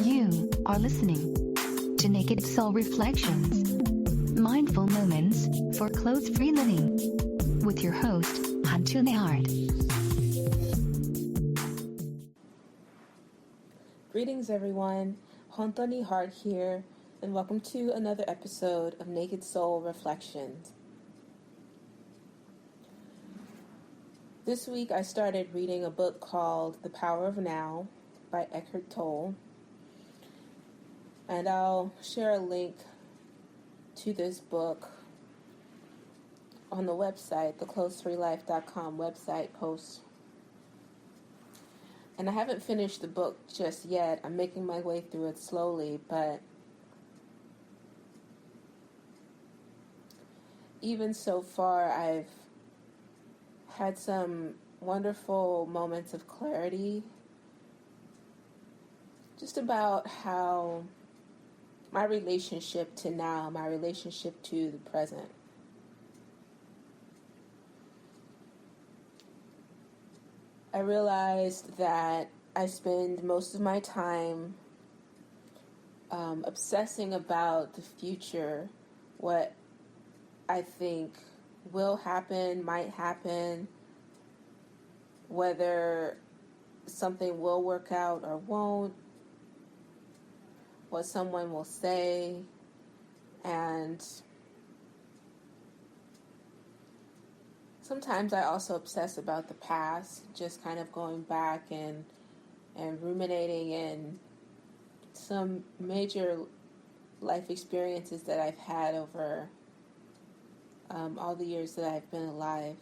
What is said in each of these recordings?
You are listening to Naked Soul Reflections, Mindful Moments for Clothes-Free Living, with your host, Hantune Hart. Greetings, everyone. Hantune Hart here, and welcome to another episode of Naked Soul Reflections. This week, I started reading a book called The Power of Now by Eckhart Tolle. And I'll share a link to this book on the website, the clothes3life.com website post. And I haven't finished the book just yet. I'm making my way through it slowly, but even so far, I've had some wonderful moments of clarity just about how my relationship to now, my relationship to the present. I realized that I spend most of my time obsessing about the future, what I think will happen, might happen, whether something will work out or won't, what someone will say, and sometimes I also obsess about the past, just kind of going back and ruminating in some major life experiences that I've had over all the years that I've been alive.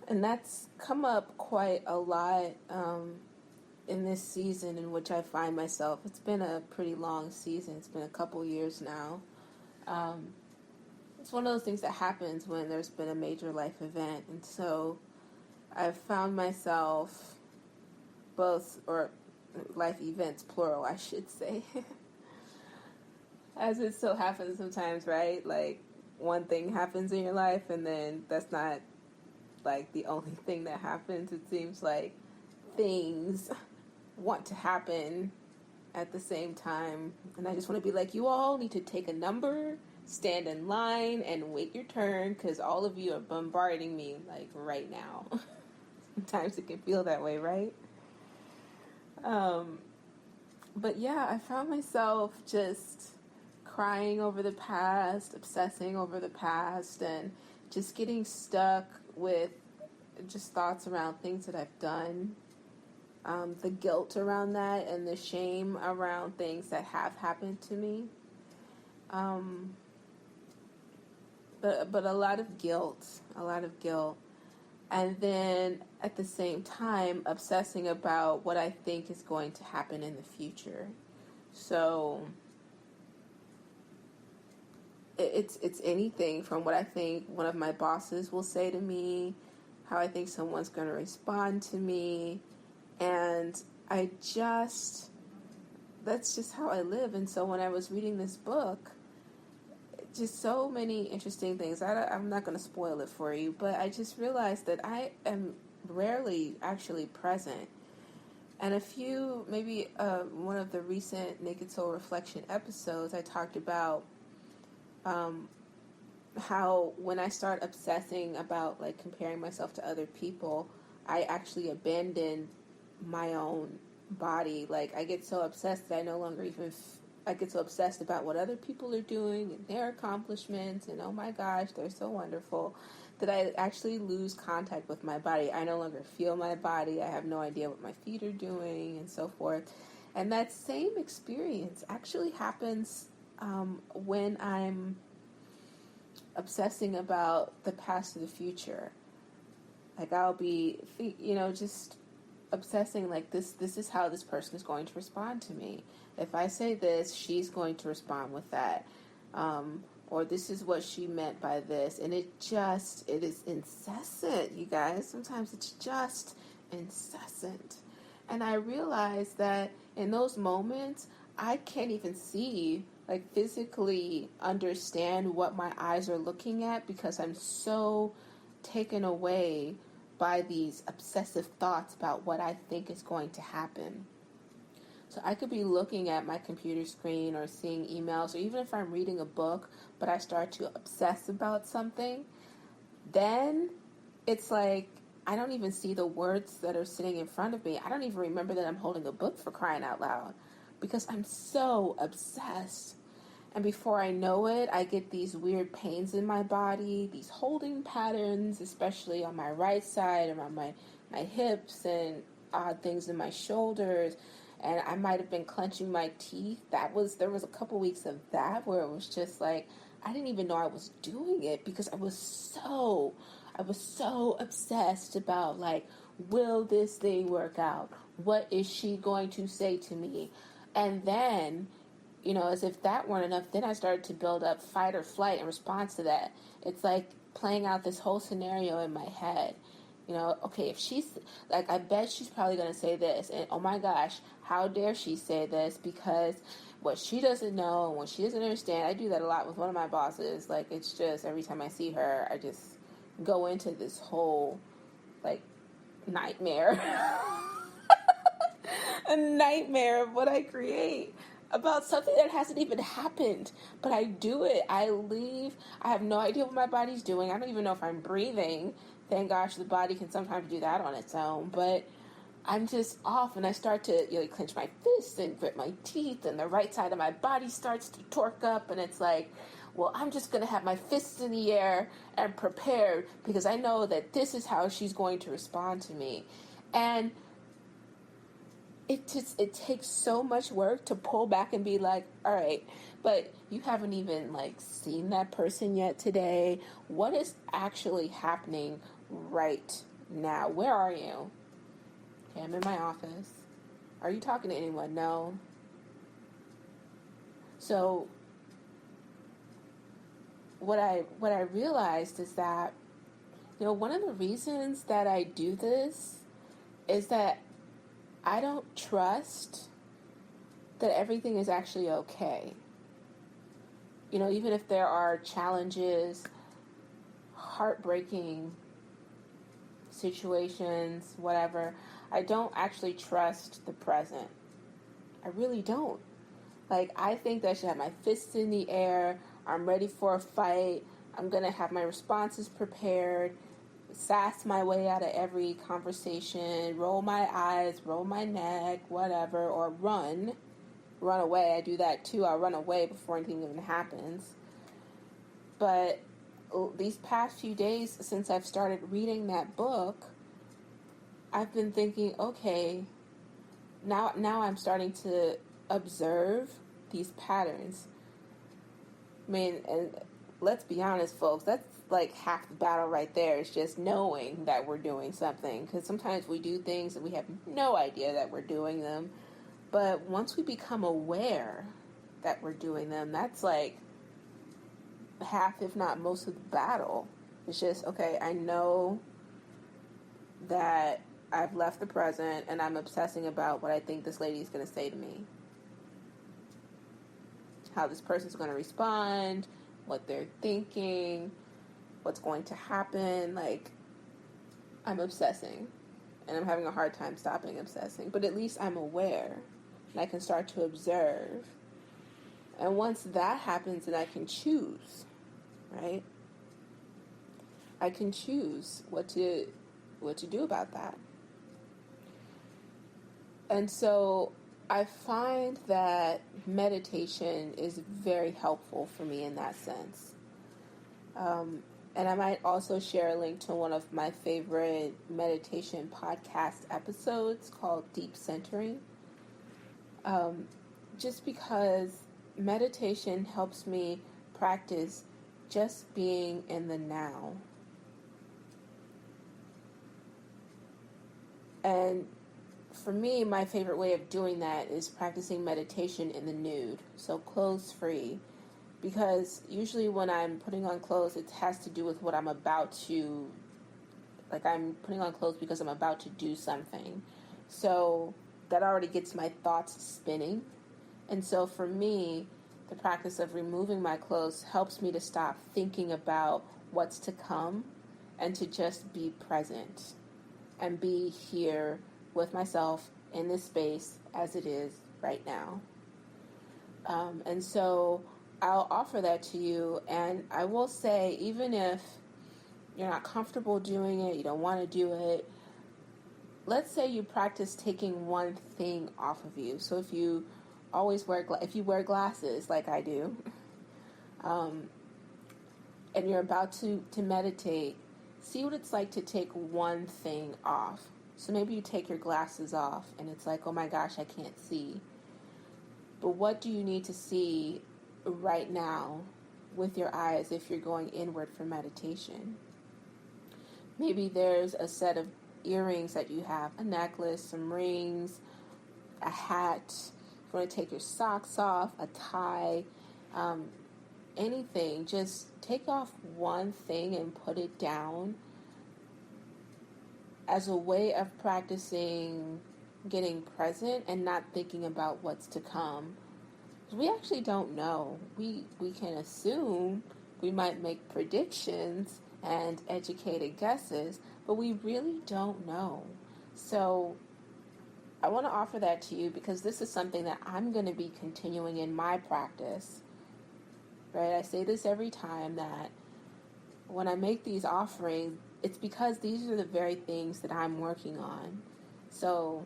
And that's come up quite a lot in this season in which I find myself. It's been a pretty long season. It's been a couple years now. It's one of those things that happens when there's been a major life event. And so I've found myself or life events, plural, I should say. As it so happens sometimes, right? Like, one thing happens in your life, and then that's not, like, the only thing that happens. It seems like things want to happen at the same time. And I just want to be like, you all need to take a number, stand in line, and wait your turn, because all of you are bombarding me, like, right now. Sometimes it can feel that way, right? But yeah, I found myself just crying over the past, obsessing over the past, and just getting stuck with just thoughts around things that I've done. The guilt around that and the shame around things that have happened to me. But a lot of guilt. And then at the same time, obsessing about what I think is going to happen in the future. So it's anything from what I think one of my bosses will say to me, how I think someone's going to respond to me, and that's just how I live. And so when I was reading this book, just so many interesting things. I'm not going to spoil it for you, but I just realized that I am rarely actually present. And one of the recent Naked Soul Reflection episodes, I talked about how when I start obsessing about, like, comparing myself to other people, I actually abandon my own body. Like, I get so obsessed that I no longer I get so obsessed about what other people are doing and their accomplishments, and oh my gosh, they're so wonderful, that I actually lose contact with my body. I no longer feel my body. I have no idea what my feet are doing, and so forth. And that same experience actually happens when I'm obsessing about the past or the future. Like, I'll be, just obsessing, like, this is how this person is going to respond to me. If I say this, she's going to respond with that. Or this is what she meant by this. And it is incessant, you guys. Sometimes it's just incessant. And I realize that in those moments, I can't even see, like, physically understand what my eyes are looking at, because I'm so taken away by these obsessive thoughts about what I think is going to happen. So I could be looking at my computer screen or seeing emails, or even if I'm reading a book, but I start to obsess about something, then it's like I don't even see the words that are sitting in front of me. I don't even remember that I'm holding a book, for crying out loud, because I'm so obsessed. And before I know it, I get these weird pains in my body, these holding patterns, especially on my right side, around my hips, and odd things in my shoulders. And I might have been clenching my teeth. There was a couple weeks of that where it was just like, I didn't even know I was doing it, because I was so obsessed about, like, will this thing work out? What is she going to say to me? And then, as if that weren't enough, then I started to build up fight or flight in response to that. It's like playing out this whole scenario in my head. Okay, if she's, like, I bet she's probably going to say this, and oh my gosh, how dare she say this, because what she doesn't know and what she doesn't understand. I do that a lot with one of my bosses. Like, it's just every time I see her, I just go into this whole, like, nightmare. A nightmare of what I create about something that hasn't even happened. But I do it. I leave. I have no idea what my body's doing. I don't even know if I'm breathing. Thank gosh the body can sometimes do that on its own. But I'm just off, and I start to clench my fists and grit my teeth, and the right side of my body starts to torque up, and it's like, well, I'm just going to have my fists in the air and prepared, because I know that this is how she's going to respond to me. And it takes so much work to pull back and be like, all right, but you haven't even, like, seen that person yet today. What is actually happening right now? Where are you? Okay, I'm in my office. Are you talking to anyone? No. So what I realized is that, one of the reasons that I do this is that I don't trust that everything is actually okay. Even if there are challenges, heartbreaking situations, whatever, I don't actually trust the present. I really don't. Like, I think that I should have my fists in the air. I'm ready for a fight. I'm going to have my responses prepared, sass my way out of every conversation, roll my eyes, roll my neck, whatever, or run away. I do that too. I'll run away before anything even happens. But these past few days since I've started reading that book, I've been thinking, okay, now I'm starting to observe these patterns. I mean, and let's be honest, folks, that's like half the battle right there. It's just knowing that we're doing something, because sometimes we do things and we have no idea that we're doing them. But once we become aware that we're doing them, that's like half, if not most, of the battle. It's just, okay, I know that I've left the present and I'm obsessing about what I think this lady is going to say to me, how this person's going to respond, what they're thinking, what's going to happen. Like, I'm obsessing, and I'm having a hard time stopping obsessing, but at least I'm aware, and I can start to observe. And once that happens, then I can choose, right? I can choose what to do about that. And so I find that meditation is very helpful for me in that sense. And I might also share a link to one of my favorite meditation podcast episodes called Deep Centering. Just because meditation helps me practice just being in the now. And for me, my favorite way of doing that is practicing meditation in the nude, so clothes-free. Because usually when I'm putting on clothes, it has to do with what I'm about to, like, I'm putting on clothes because I'm about to do something. So that already gets my thoughts spinning. And so for me, the practice of removing my clothes helps me to stop thinking about what's to come and to just be present. and be here with myself in this space as it is right now. And so I'll offer that to you. And I will say, even if you're not comfortable doing it, you don't want to do it, let's say you practice taking one thing off of you. So if you always if you wear glasses like I do, and you're about to meditate, see what it's like to take one thing off. So maybe you take your glasses off and it's like, oh my gosh, I can't see. But what do you need to see right now with your eyes if you're going inward for meditation? Maybe there's a set of earrings that you have, a necklace, some rings, a hat. You want to take your socks off, a tie, anything. Just take off one thing and put it down as a way of practicing getting present and not thinking about what's to come. We actually don't know. We can assume, we might make predictions and educated guesses, but we really don't know. So I want to offer that to you because this is something that I'm going to be continuing in my practice. Right? I say this every time, that when I make these offerings, it's because these are the very things that I'm working on. So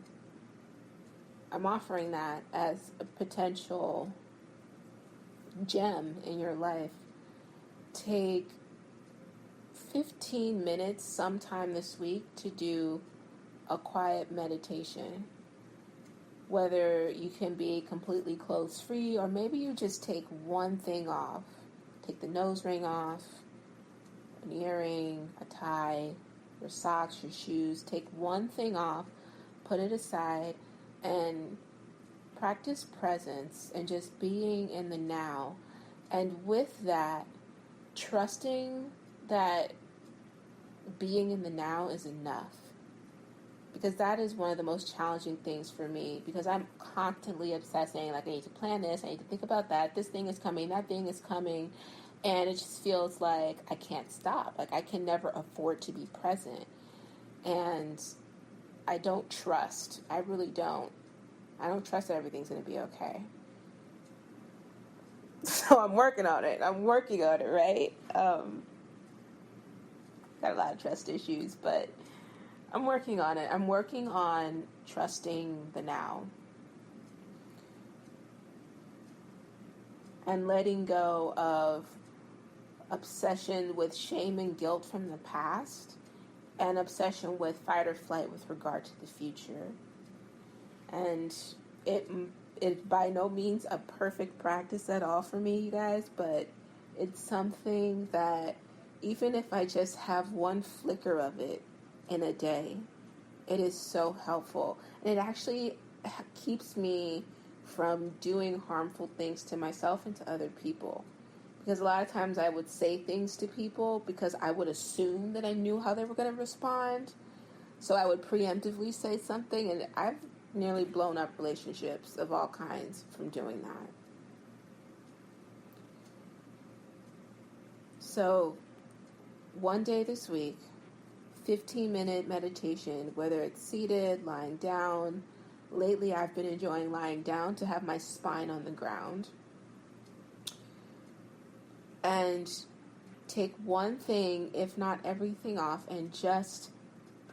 I'm offering that as a potential gem in your life. Take 15 minutes sometime this week to do a quiet meditation. Whether you can be completely clothes free, or maybe you just take one thing off. Take the nose ring off, an earring, a tie, your socks, your shoes. Take one thing off, put it aside, and practice presence and just being in the now. And with that, trusting that being in the now is enough. Because that is one of the most challenging things for me, because I'm constantly obsessing, like I need to plan this, I need to think about that, this thing is coming, that thing is coming, and it just feels like I can't stop. Like I can never afford to be present. And I don't trust. I really don't. I don't trust that everything's going to be okay. So I'm working on it. Right? Got a lot of trust issues, but I'm working on it. I'm working on trusting the now. And letting go of obsession with shame and guilt from the past, and obsession with fight or flight with regard to the future. And it by no means a perfect practice at all for me, you guys, but it's something that even if I just have one flicker of it in a day, it is so helpful. And it actually keeps me from doing harmful things to myself and to other people. Because a lot of times I would say things to people because I would assume that I knew how they were going to respond. So I would preemptively say something, and I've nearly blown up relationships of all kinds from doing that. So one day this week, 15-minute meditation, whether it's seated, lying down. Lately I've been enjoying lying down to have my spine on the ground. And take one thing, if not everything, off, and just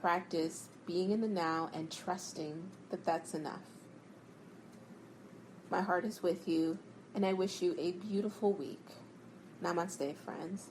practice being in the now and trusting that that's enough. My heart is with you, and I wish you a beautiful week. Namaste, friends.